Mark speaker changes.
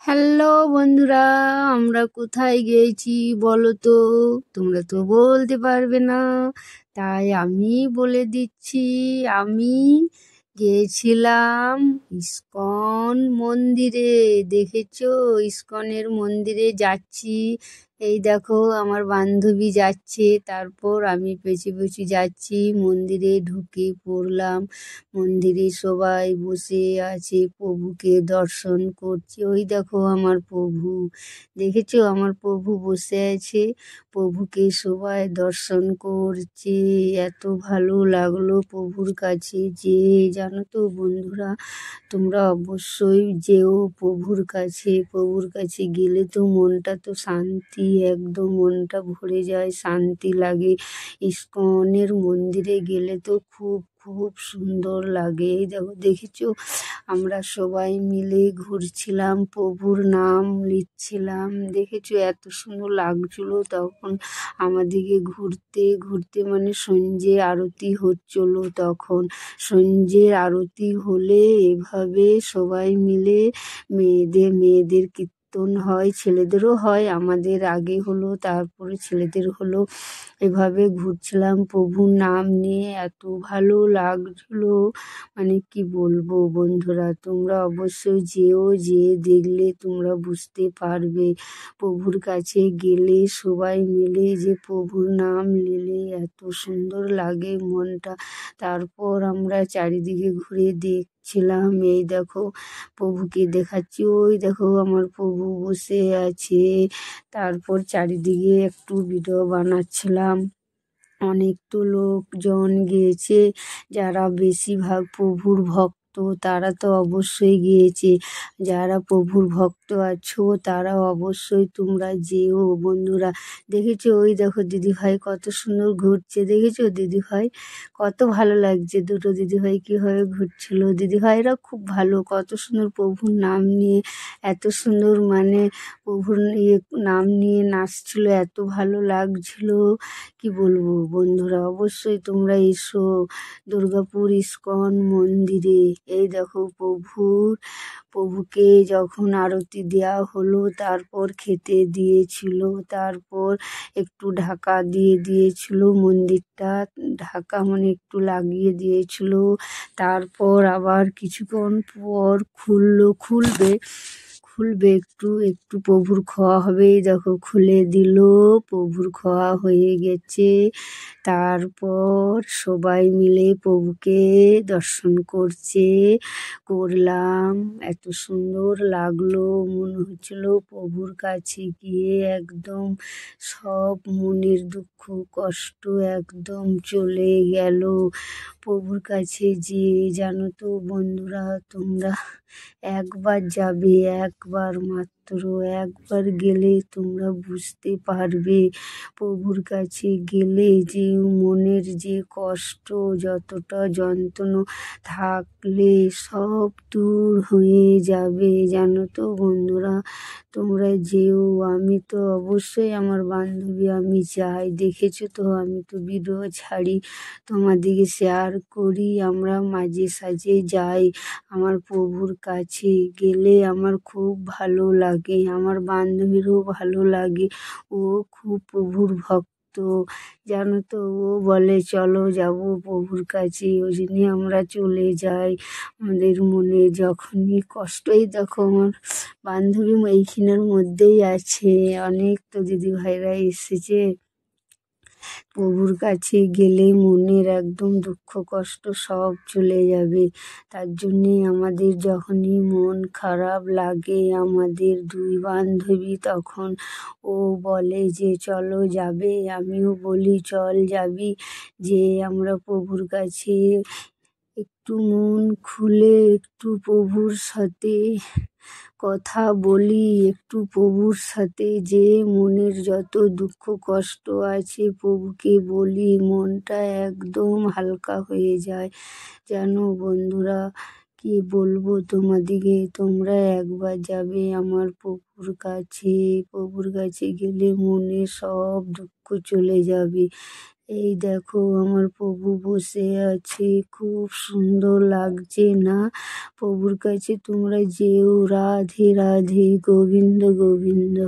Speaker 1: Hello বন্ধুরা, আমরা কোথায় গিয়েছি বলো তো? তোমরা তো বলতে পারবে না, তাই আমি বলে দিচ্ছি। আমি গিয়েছিলাম ইস্কন মন্দিরে। দেখেছো? ইস্কনের মন্দিরে যাচ্ছি। এই দেখো, আমার বান্ধবী যাচ্ছে, তারপর আমি পেছু পেছু যাচ্ছি। মন্দিরে ঢুকে পড়লাম। মন্দিরে সবাই বসে আছে, প্রভুকে দর্শন করছে। ওই দেখো আমার প্রভু, দেখেছো? আমার প্রভু বসে আছে, প্রভুকে সবাই দর্শন করছে। এত ভালো লাগলো প্রভুর কাছে যে, জানো তো বন্ধুরা, তোমরা অবশ্যই যেও প্রভুর কাছে। প্রভুর কাছে গেলে তো মনটা তো শান্তি, একদম মনটা ভরে যায়, শান্তি লাগে। ইস্কনের মন্দিরে গেলে তো খুব খুব সুন্দর লাগে। এই দেখো, দেখেছো? আমরা সবাই মিলে ঘুরছিলাম, প্রভুর নাম নিচ্ছিলাম। দেখেছো এত সুন্দর লাগছিল তখন আমাদেরকে ঘুরতে ঘুরতে, মানে সন্ধ্যে আরতি হচ্ছিল তখন। সন্ধ্যের আরতি হলে এভাবে সবাই মিলে মেয়েদের কীর্তন হয়, ছেলেদেরও হয়। আমাদের আগে হলো, তারপরে ছেলেদের হলো। এভাবে ঘুরছিলাম প্রভুর নাম নিয়ে, এত ভালো লাগছিল, মানে কি বলবো বন্ধুরা। তোমরা অবশ্যই যেও, যেয়ে দেখলে তোমরা বুঝতে পারবে। প্রভুর কাছে গেলে সবাই মিলে যে প্রভুর নাম নিলে এত সুন্দর লাগে মনটা। তারপর আমরা চারিদিকে ঘুরে দেখছিলাম। এই দেখো, প্রভুকে দেখাচ্ছি, ওই দেখো আমার প্রভু বসে আছে। তারপর চারিদিকে একটু ভিডিও বানাচ্ছিলাম। অনেক তো লোকজন গিয়েছে, যারা বেশিরভাগ প্রভুর ভক্ত তারা তো অবশ্যই গিয়েছে। যারা প্রভুর ভক্ত আছো তারা অবশ্যই তোমরা যেও বন্ধুরা। দেখেছো? ওই দেখো দিদিভাই কত সুন্দর ঘুরছে, দেখেছো দিদিভাই? কত ভালো লাগছে, দুটো দিদিভাই কীভাবে ঘুরছিল। দিদিভাইরা খুব ভালো, কত সুন্দর প্রভুর নাম নিয়ে, এত সুন্দর, মানে প্রভুর নাম নিয়ে নাচছিল, এত ভালো লাগছিল, কি বলবো বন্ধুরা। অবশ্যই তোমরা এসো দুর্গাপুর ইস্কন মন্দিরে। এই দেখো প্রভুকে যখন আরতি দেওয়া হলো, তারপর খেতে দিয়েছিল, তারপর একটু ঢাকা দিয়ে দিয়েছিল মন্দিরটা। ঢাকা মানে একটু লাগিয়ে দিয়েছিল, তারপর আবার কিছুক্ষণ পর খুলবে একটু একটু প্রভুর খাওয়া হবে। এই দেখো খুলে দিল, প্রভুর খাওয়া হয়ে গেছে। তারপর সবাই মিলে প্রভুকে দর্শন করলাম। এত সুন্দর লাগলো, মনে হচ্ছিল প্রভুর কাছে গিয়ে একদম সব মনের দুঃখ কষ্ট একদম চলে গেল। প্রভুর কাছে যে, জানো তো বন্ধুরা, তোমরা একবার যাবে, একবার মাত্র একবার গেলে তোমরা বুঝতে পারবে। প্রভুর কাছে গেলে যে মনের যে কষ্ট, যতটা যন্ত্রণা থাকলে সব দূর হয়ে যাবে, জানো তো বন্ধুরা। তোমরা যেও। আমি তো অবশ্যই, আমার বান্ধবী আমি যাই, দেখেছো তো? আমি তো ভিডিও ছাড়ি, তোমাদেরকে শেয়ার করি। আমরা মাঝে সাঝে যাই। আমার প্রভুর কাছে গেলে আমার খুব ভালো লাগে, আমার বান্ধবীরও ভালো লাগে। ও খুব প্রভুর ভক্ত, জানো তো। ও বলে চলো যাব প্রভুর কাছে, ওই জন্যে আমরা চলে যাই। আমাদের মনে যখনই কষ্ট, এই দেখো আমার বান্ধবী এইখানের মধ্যেই আছে। অনেক তো দিদিভাইরা এসেছে। প্রভুর কাছে গেলে মনের একদম দুঃখ কষ্ট সব চলে যাবে। তার জন্যে আমাদের যখনই মন খারাপ লাগে, আমাদের দুই বান্ধবী, তখন ও বলে যে চলো যাবে, আমিও বলি চল যাবি। যে আমরা প্রভুর কাছে একটু মন খুলে একটু প্রভুর সাথে কথা বলি, একটু প্রভুর সাথে যে মনের যত দুঃখ কষ্ট আছে প্রভুকে বলি, মনটা একদম হালকা হয়ে যায়। জানো বন্ধুরা, কি বলবো তোমাদিকে, তোমরা একবার যাবে আমার প্রভুর কাছে। প্রভুর কাছে গেলে মনে সব দুঃখ চলে যাবে, এই দেখো আমার প্রভু বসে আছে, খুব সুন্দর লাগছে না? প্রভুর কাছে তোমরা যেও। রাধে রাধে, গোবিন্দ গোবিন্দ।